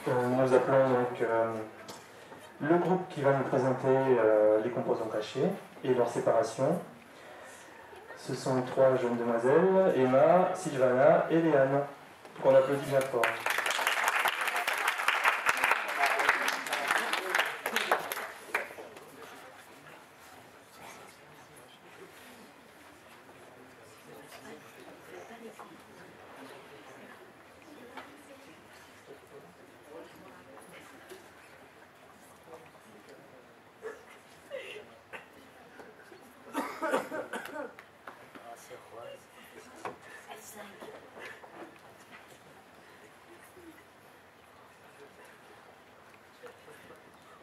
Nous appelons donc le groupe qui va nous présenter les composants cachés et leur séparation. Ce sont trois jeunes demoiselles, Emma, Sylvana et Léane, qu'on applaudit bien fort.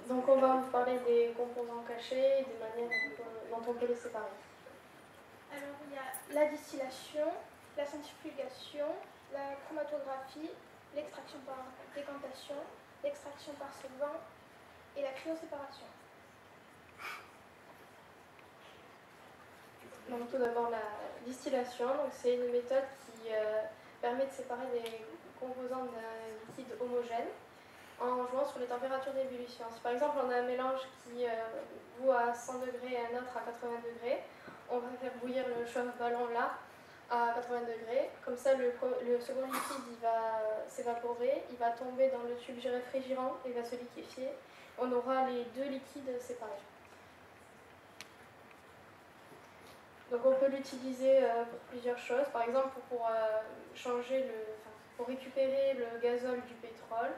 Donc on va vous parler des composants cachés et des manières dont on peut les séparer. Alors il y a la distillation, la centrifugation, la chromatographie, l'extraction par décantation, l'extraction par solvant et la cryoséparation. Donc tout d'abord la distillation, c'est une méthode qui permet de séparer des composants d'un liquide homogène en jouant sur les températures d'ébullition. Si par exemple on a un mélange qui bout à 100 degrés et un autre à 80 degrés, on va faire bouillir le chauffe-ballon là à 80 degrés. Comme ça le second liquide il va s'évaporer, il va tomber dans le tube réfrigérant et va se liquéfier. On aura les deux liquides séparés. Donc on peut l'utiliser pour plusieurs choses, par exemple pour pour récupérer le gazole du pétrole,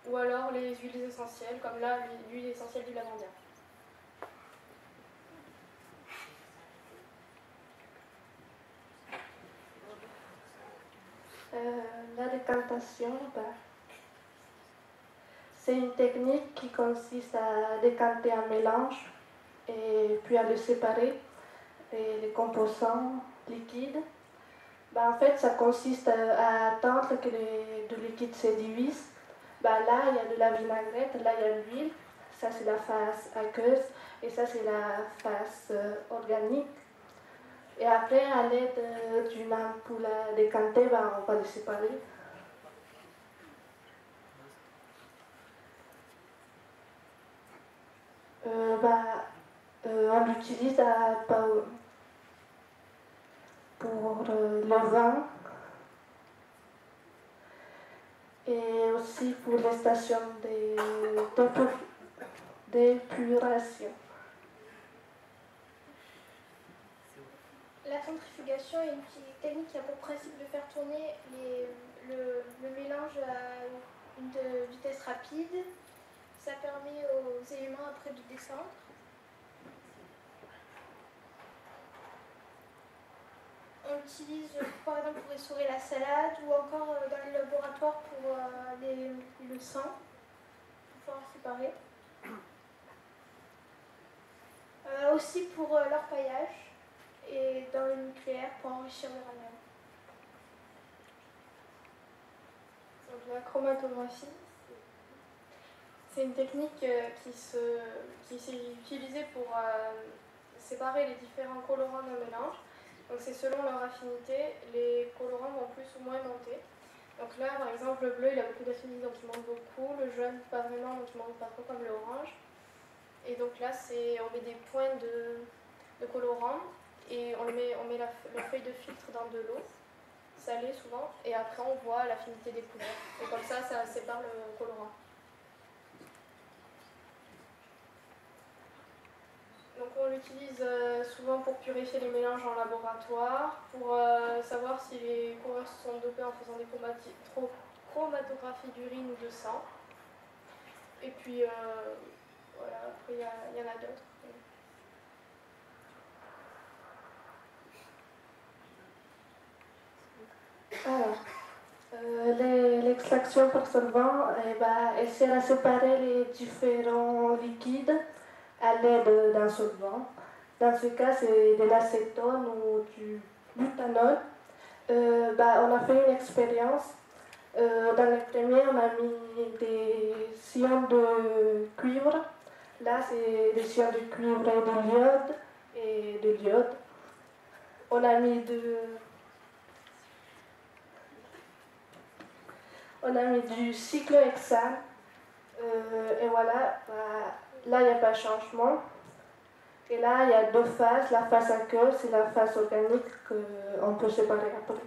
ou alors les huiles essentielles, comme là l'huile essentielle du lavandin. La décantation, c'est une technique qui consiste à décanter un mélange et puis à le séparer, et les composants liquides. En fait, ça consiste à attendre que les deux liquides se divisent. Là, il y a de la vinaigrette, là, il y a l'huile. Ça, c'est la phase aqueuse et ça, c'est la phase organique. Et après, à l'aide d'une ampoule à décanter, on va les séparer. On l'utilise pour le vin et aussi pour les stations d'épuration. La centrifugation est une technique qui a pour principe de faire tourner le mélange à une vitesse rapide. Ça permet aux éléments après de descendre. On l'utilise par exemple pour essorer la salade ou encore dans les laboratoires pour le sang, pour pouvoir séparer. Aussi pour l'orpaillage et dans le nucléaire pour enrichir l'uranium. Donc la chromatographie, c'est une technique qui s'est utilisée pour séparer les différents colorants d'un mélange. Donc c'est selon leur affinité, les colorants vont plus ou moins monter. Donc là, par exemple, le bleu, il a beaucoup d'affinité, donc il monte beaucoup. Le jaune, pas vraiment, donc il monte pas trop comme l'orange. Et donc là, on met des points de colorant et on met la feuille de filtre dans de l'eau, salée souvent, et après on voit l'affinité des couleurs. Et comme ça sépare le colorant. Donc on l'utilise souvent pour purifier les mélanges en laboratoire, pour savoir si les coureurs se sont dopés en faisant des chromatographies d'urine ou de sang. Et puis voilà, après il y en a d'autres. Alors, l'extraction par solvant, elle sert à séparer les différents liquides à l'aide d'un solvant. Dans ce cas, c'est de l'acétone ou du butanol. On a fait une expérience. Dans le premier, on a mis des sillons de cuivre. Là, c'est des sillons de cuivre et de l'iode. On a mis on a mis du cyclohexane. Et voilà, là, il n'y a pas de changement. Et là, il y a deux phases. La phase aqueuse, c'est la phase organique qu'on peut séparer après.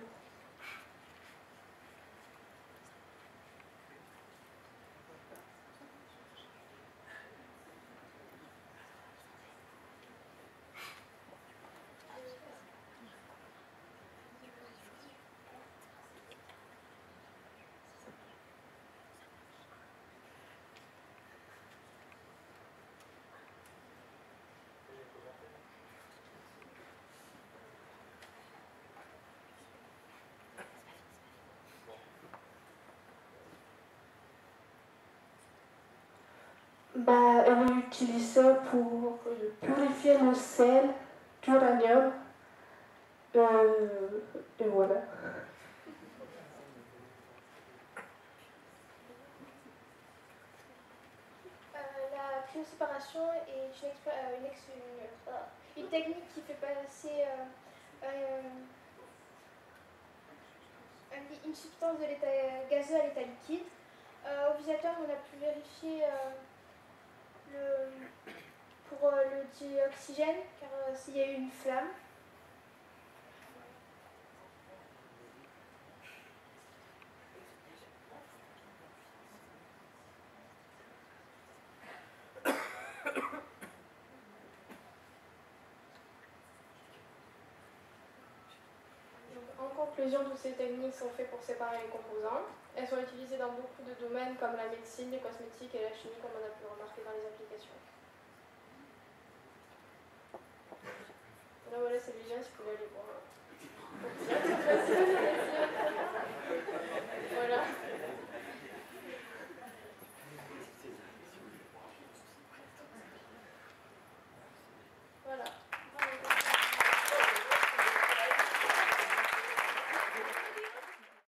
Elle est utilisée pour purifier le sel d'uranium. Et voilà. La cryoséparation est une technique qui fait passer une substance de l'état gazeux à l'état liquide. Au visateur, on a pu vérifier pour le dioxygène, car s'il y a eu une flamme. En conclusion, toutes ces techniques sont faites pour séparer les composants. Elles sont utilisées dans beaucoup de domaines comme la médecine, les cosmétiques et la chimie, comme on a pu remarquer dans les applications. Là, voilà, c'est bien, si vous pouvez aller voir.